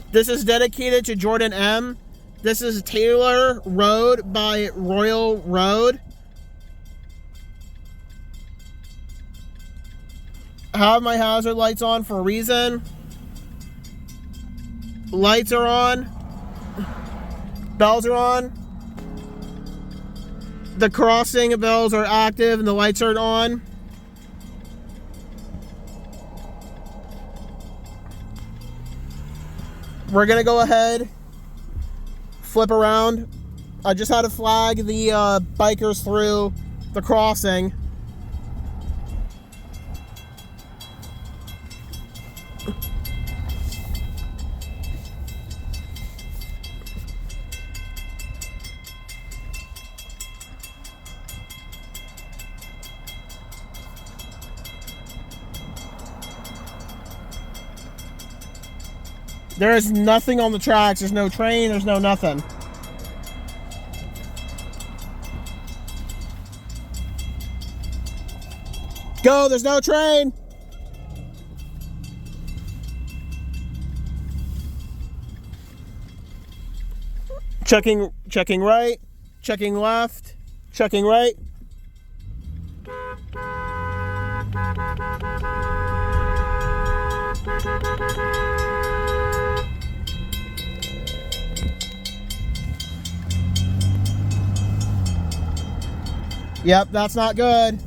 This is dedicated to Jordan M. This is Taylor Road by Royal Road. I have my hazard lights on for a reason. Lights are on. Bells are on. The crossing bells are active and the lights are on. We're gonna go ahead, flip around. I just had to flag the bikers through the crossing. There is nothing on the tracks. There's no train. There's no nothing. Go. There's no train. Checking right. Checking left. Checking right. Yep, that's not good.